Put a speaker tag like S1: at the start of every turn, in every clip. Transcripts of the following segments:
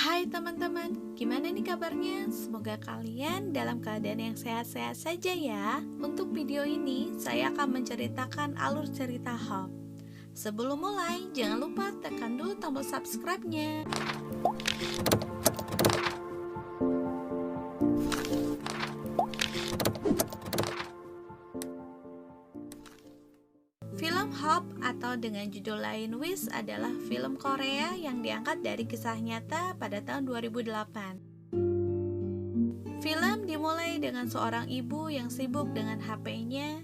S1: Hai teman-teman, gimana nih kabarnya? Semoga kalian dalam keadaan yang sehat-sehat saja ya. Untuk video ini, saya akan menceritakan alur cerita Hop. Sebelum mulai, jangan lupa tekan dulu tombol subscribe-nya. Film Hop atau dengan judul lain Wish adalah film Korea yang diangkat dari kisah nyata pada tahun 2008. Film dimulai dengan seorang ibu yang sibuk dengan HP-nya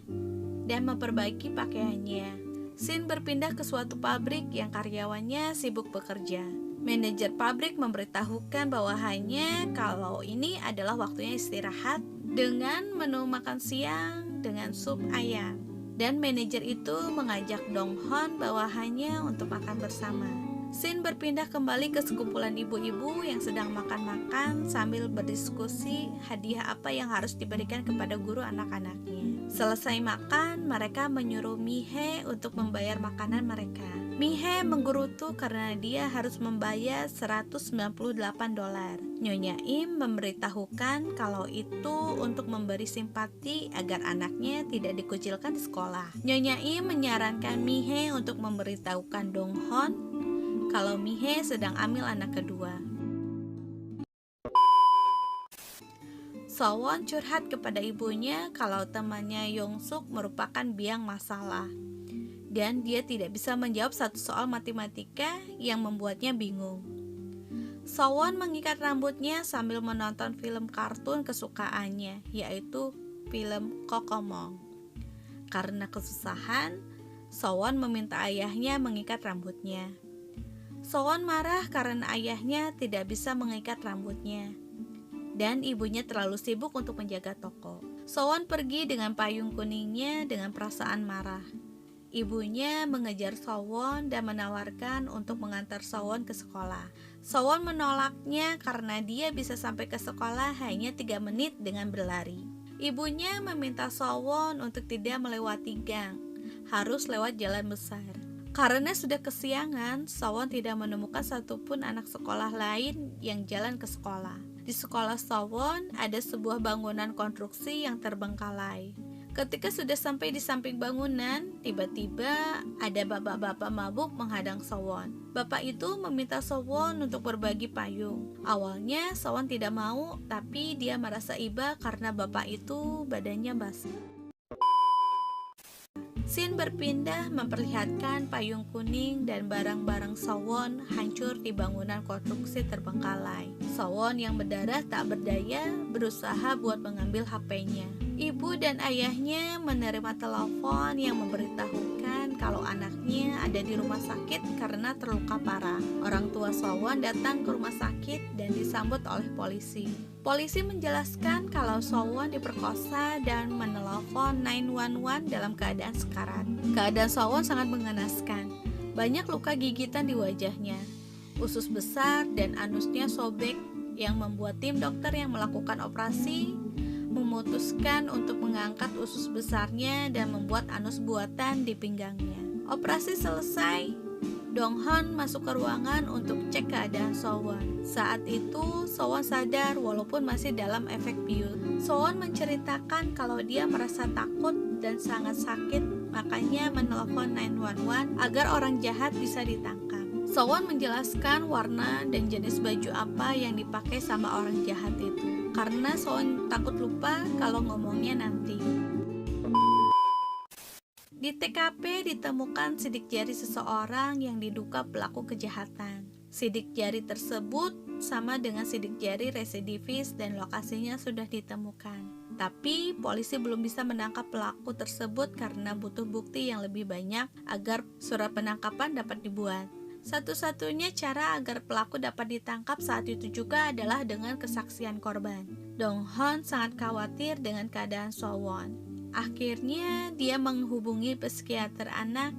S1: dan memperbaiki pakaiannya. Scene berpindah ke suatu pabrik yang karyawannya sibuk bekerja. Manajer pabrik memberitahukan bawahannya kalau ini adalah waktunya istirahat dengan menu makan siang dengan sup ayam. Dan manajer itu mengajak Dong-hon bawahannya untuk makan bersama. Scene berpindah kembali ke sekumpulan ibu-ibu yang sedang makan-makan sambil berdiskusi hadiah apa yang harus diberikan kepada guru anak-anaknya. Selesai makan, mereka menyuruh Mihe untuk membayar makanan mereka. Mihe menggerutu karena dia harus membayar $198. Nyonya Im memberitahukan kalau itu untuk memberi simpati agar anaknya tidak dikucilkan di sekolah. Nyonya Im menyarankan Mihe untuk memberitahukan Dong-hon kalau Mihe sedang hamil anak kedua. Sowon curhat kepada ibunya kalau temannya Yongsuk merupakan biang masalah dan dia tidak bisa menjawab satu soal matematika yang membuatnya bingung. Sowon mengikat rambutnya sambil menonton film kartun kesukaannya, yaitu film Kokomong. Karena kesusahan, Sowon meminta ayahnya mengikat rambutnya. Sowon marah karena ayahnya tidak bisa mengikat rambutnya dan ibunya terlalu sibuk untuk menjaga toko. Sowon pergi dengan payung kuningnya dengan perasaan marah. Ibunya mengejar Sowon dan menawarkan untuk mengantar Sowon ke sekolah. Sowon menolaknya karena dia bisa sampai ke sekolah hanya 3 menit dengan berlari. Ibunya meminta Sowon untuk tidak melewati gang, harus lewat jalan besar. Karena sudah kesiangan, Sowon tidak menemukan satupun anak sekolah lain yang jalan ke sekolah. Di sekolah Sowon ada sebuah bangunan konstruksi yang terbengkalai. Ketika sudah sampai di samping bangunan, tiba-tiba ada bapak-bapak mabuk menghadang Sowon. Bapak itu meminta Sowon untuk berbagi payung. Awalnya Sowon tidak mau, tapi dia merasa iba karena bapak itu badannya basah. Scene berpindah memperlihatkan payung kuning dan barang-barang Sowon hancur di bangunan konstruksi terbengkalai. Sowon yang berdarah tak berdaya berusaha buat mengambil HP-nya. Ibu dan ayahnya menerima telepon yang memberitahukan kalau anaknya ada di rumah sakit karena terluka parah. Orang tua Sowon datang ke rumah sakit dan disambut oleh polisi. Polisi menjelaskan kalau Sowon diperkosa dan menelpon 911 dalam keadaan sekarat. Keadaan Sowon sangat mengenaskan. Banyak luka gigitan di wajahnya. Usus besar dan anusnya sobek yang membuat tim dokter yang melakukan operasi memutuskan untuk mengangkat usus besarnya dan membuat anus buatan di pinggangnya. Operasi selesai, Dong-hon masuk ke ruangan untuk cek keadaan Sowon. Saat itu, Sowon sadar walaupun masih dalam efek bius. Sowon menceritakan kalau dia merasa takut dan sangat sakit, makanya menelpon 911 agar orang jahat bisa ditangkap. Sowon menjelaskan warna dan jenis baju apa yang dipakai sama orang jahat itu, karena Sowon takut lupa kalau ngomongnya nanti. Di TKP ditemukan sidik jari seseorang yang diduga pelaku kejahatan. Sidik jari tersebut sama dengan sidik jari residivis dan lokasinya sudah ditemukan. Tapi polisi belum bisa menangkap pelaku tersebut karena butuh bukti yang lebih banyak agar surat penangkapan dapat dibuat. Satu-satunya cara agar pelaku dapat ditangkap saat itu juga adalah dengan kesaksian korban. Dong-hon sangat khawatir dengan keadaan Sowon. Akhirnya dia menghubungi psikiater anak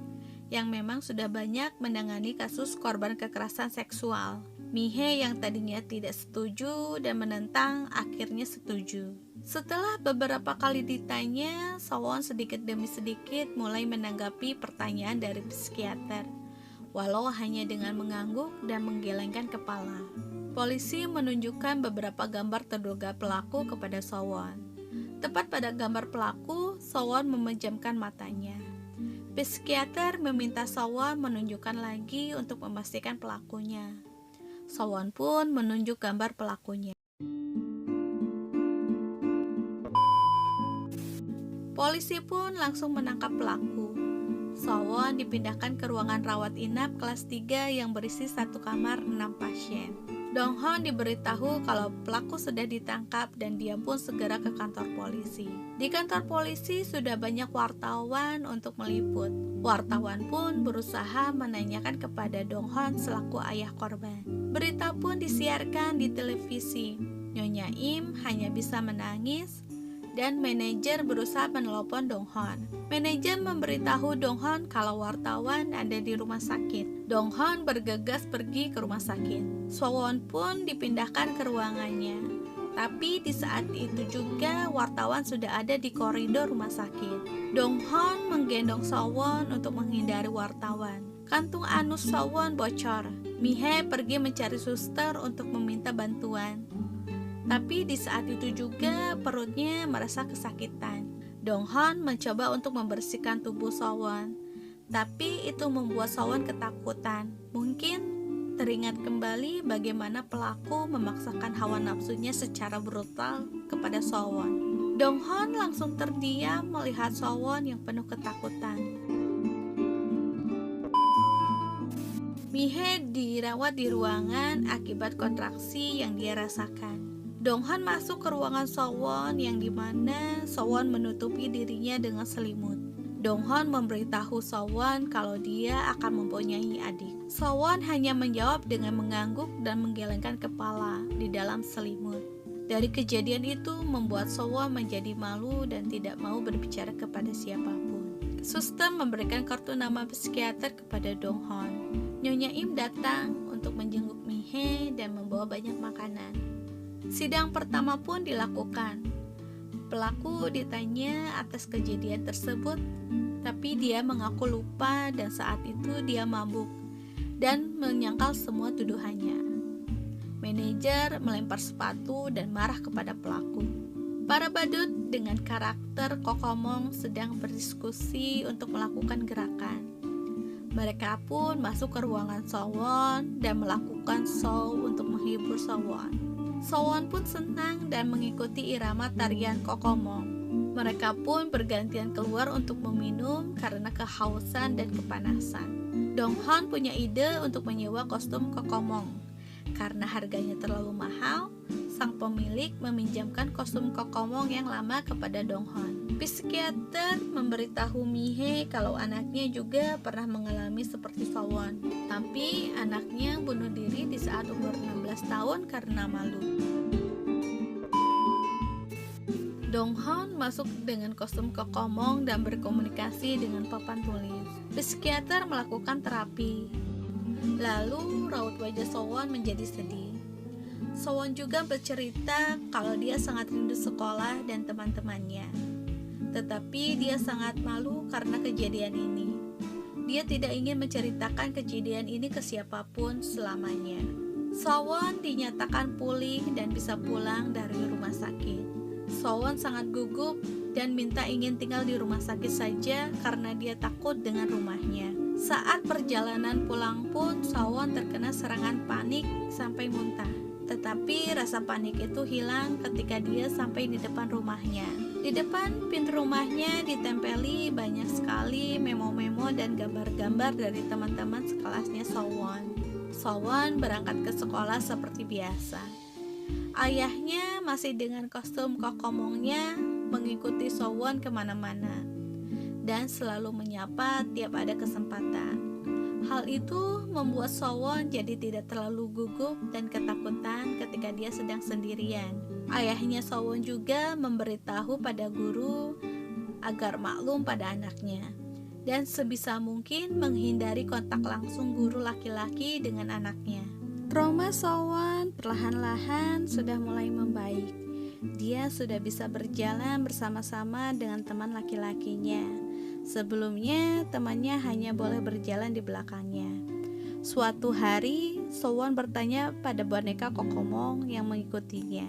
S1: yang memang sudah banyak menangani kasus korban kekerasan seksual. Mihe yang tadinya tidak setuju dan menentang akhirnya setuju. Setelah beberapa kali ditanya, Sowon sedikit demi sedikit mulai menanggapi pertanyaan dari psikiater, walau hanya dengan mengangguk dan menggelengkan kepala. Polisi menunjukkan beberapa gambar terduga pelaku kepada Sowon. Tepat pada gambar pelaku, Sowon memejamkan matanya. Psikiater meminta Sowon menunjukkan lagi untuk memastikan pelakunya. Sowon pun menunjuk gambar pelakunya. Polisi pun langsung menangkap pelaku. Sowon dipindahkan ke ruangan rawat inap kelas 3 yang berisi satu kamar 6 pasien. Donghon diberitahu kalau pelaku sudah ditangkap dan dia pun segera ke kantor polisi. Di kantor polisi sudah banyak wartawan untuk meliput. Wartawan pun berusaha menanyakan kepada Donghon selaku ayah korban. Berita pun disiarkan di televisi. Nyonya Im hanya bisa menangis dan manajer berusaha menelepon Donghon. Manajer memberitahu Donghon kalau wartawan ada di rumah sakit. Donghon bergegas pergi ke rumah sakit. Sowon pun dipindahkan ke ruangannya. Tapi di saat itu juga wartawan sudah ada di koridor rumah sakit. Donghon menggendong Sowon untuk menghindari wartawan. Kantung anus Sowon bocor. Mihe pergi mencari suster untuk meminta bantuan. Tapi di saat itu juga perutnya merasa kesakitan. Donghon mencoba untuk membersihkan tubuh Sowon, tapi itu membuat Sowon ketakutan. Mungkin teringat kembali bagaimana pelaku memaksakan hawa nafsunya secara brutal kepada Sowon. Donghon langsung terdiam melihat Sowon yang penuh ketakutan. Mihe dirawat di ruangan akibat kontraksi yang dia rasakan. Donghon masuk ke ruangan Sowon yang dimana Sowon menutupi dirinya dengan selimut. Donghon memberitahu Sowon kalau dia akan mempunyai adik. Sowon hanya menjawab dengan mengangguk dan menggelengkan kepala di dalam selimut. Dari kejadian itu membuat Sowon menjadi malu dan tidak mau berbicara kepada siapapun. Suster memberikan kartu nama psikiater kepada Donghon. Nyonya Im datang untuk menjenguk Mihe dan membawa banyak makanan. Sidang pertama pun dilakukan. Pelaku ditanya atas kejadian tersebut, tapi dia mengaku lupa dan saat itu dia mabuk dan menyangkal semua tuduhannya. Manajer melempar sepatu dan marah kepada pelaku. Para badut dengan karakter Kokomong sedang berdiskusi untuk melakukan gerakan. Mereka pun masuk ke ruangan Sowon dan melakukan show untuk menghibur Sowon. Sowon pun senang dan mengikuti irama tarian Kokomong. Mereka pun bergantian keluar untuk meminum karena kehausan dan kepanasan. Donghon punya ide untuk menyewa kostum Kokomong. Karena harganya terlalu mahal, sang pemilik meminjamkan kostum Kokomong yang lama kepada Donghon. Psikiater memberitahu Mihe kalau anaknya juga pernah mengalami seperti Sowon, tapi anaknya bunuh diri di saat umur 16 tahun karena malu. Donghon masuk dengan kostum Kokomong dan berkomunikasi dengan papan tulis. Psikiater melakukan terapi. Lalu raut wajah Sowon menjadi sedih. Sowon juga bercerita kalau dia sangat rindu sekolah dan teman-temannya. Tetapi dia sangat malu karena kejadian ini. Dia tidak ingin menceritakan kejadian ini ke siapapun selamanya. Sowon dinyatakan pulih dan bisa pulang dari rumah sakit. Sowon sangat gugup dan minta ingin tinggal di rumah sakit saja karena dia takut dengan rumahnya. Saat perjalanan pulang pun Sowon terkena serangan panik sampai muntah. Tetapi rasa panik itu hilang ketika dia sampai di depan rumahnya. Di depan pintu rumahnya ditempeli banyak sekali memo-memo dan gambar-gambar dari teman-teman sekelasnya Sowon. Sowon berangkat ke sekolah seperti biasa. Ayahnya masih dengan kostum Kokomongnya mengikuti Sowon kemana-mana dan selalu menyapa tiap ada kesempatan. Hal itu membuat Sowon jadi tidak terlalu gugup dan ketakutan ketika dia sedang sendirian. Ayahnya Sowon juga memberitahu pada guru agar maklum pada anaknya dan sebisa mungkin menghindari kontak langsung guru laki-laki dengan anaknya. Trauma Sowon perlahan-lahan sudah mulai membaik. Dia sudah bisa berjalan bersama-sama dengan teman laki-lakinya. Sebelumnya temannya hanya boleh berjalan di belakangnya. Suatu hari Sowon bertanya pada boneka Kokomong yang mengikutinya,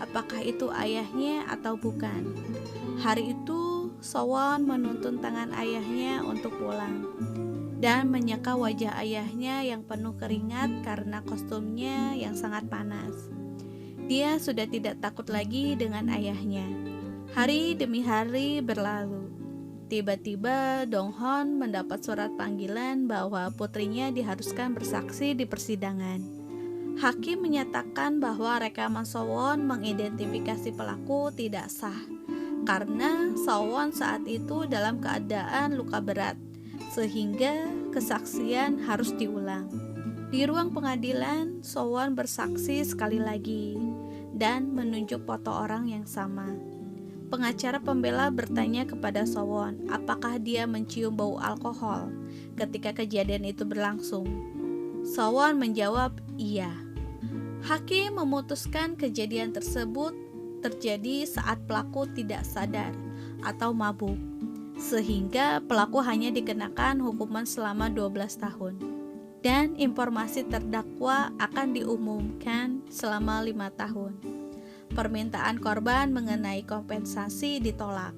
S1: apakah itu ayahnya atau bukan. Hari itu, Sowon menuntun tangan ayahnya untuk pulang dan menyeka wajah ayahnya yang penuh keringat karena kostumnya yang sangat panas. Dia sudah tidak takut lagi dengan ayahnya. Hari demi hari berlalu. Tiba-tiba Donghon mendapat surat panggilan bahwa putrinya diharuskan bersaksi di persidangan. Hakim menyatakan bahwa rekaman Sowon mengidentifikasi pelaku tidak sah karena Sowon saat itu dalam keadaan luka berat, sehingga kesaksian harus diulang. Di ruang pengadilan, Sowon bersaksi sekali lagi dan menunjuk foto orang yang sama. Pengacara pembela bertanya kepada Sowon apakah dia mencium bau alkohol ketika kejadian itu berlangsung. Sowon menjawab iya. Hakim memutuskan kejadian tersebut terjadi saat pelaku tidak sadar atau mabuk, sehingga pelaku hanya dikenakan hukuman selama 12 tahun. Dan informasi terdakwa akan diumumkan selama 5 tahun. Permintaan korban mengenai kompensasi ditolak.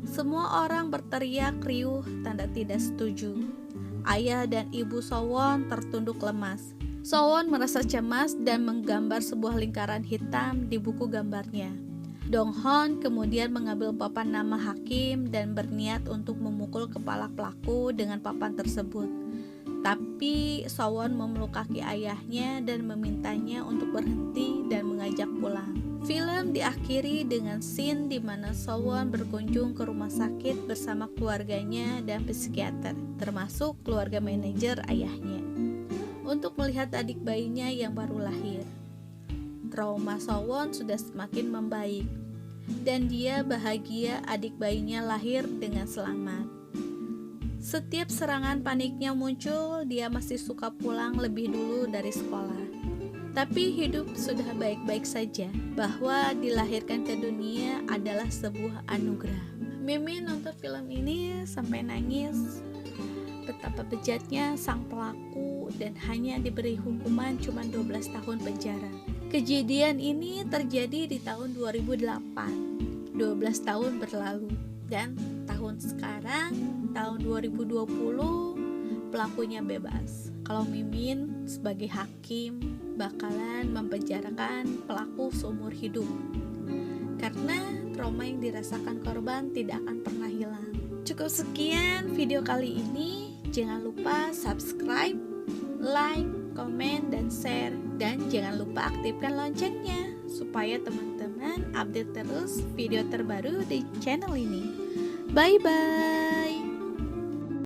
S1: Semua orang berteriak riuh tanda tidak setuju. Ayah dan ibu Sowon tertunduk lemas. Sowon merasa cemas dan menggambar sebuah lingkaran hitam di buku gambarnya. Donghon kemudian mengambil papan nama hakim dan berniat untuk memukul kepala pelaku dengan papan tersebut. Tapi Sowon memeluk kaki ayahnya dan memintanya untuk berhenti dan mengajak pulang. Film diakhiri dengan scene di mana Sowon berkunjung ke rumah sakit bersama keluarganya dan psikiater, termasuk keluarga manajer ayahnya, untuk melihat adik bayinya yang baru lahir. Trauma Sowon sudah semakin membaik, dan dia bahagia adik bayinya lahir dengan selamat. Setiap serangan paniknya muncul, dia masih suka pulang lebih dulu dari sekolah. Tapi hidup sudah baik-baik saja, bahwa dilahirkan ke dunia adalah sebuah anugerah. Mimin nonton film ini sampai nangis. Betapa bejatnya sang pelaku dan hanya diberi hukuman cuma 12 tahun penjara. Kejadian ini terjadi di tahun 2008. 12 tahun berlalu dan tahun sekarang, tahun 2020, pelakunya bebas. Kalau Mimin sebagai hakim bakalan mempenjarakan pelaku seumur hidup karena trauma yang dirasakan korban tidak akan pernah hilang. Cukup sekian video kali ini. Jangan lupa subscribe, like, komen, dan share. Dan jangan lupa aktifkan loncengnya supaya teman-teman update terus video terbaru di channel ini. Bye-bye.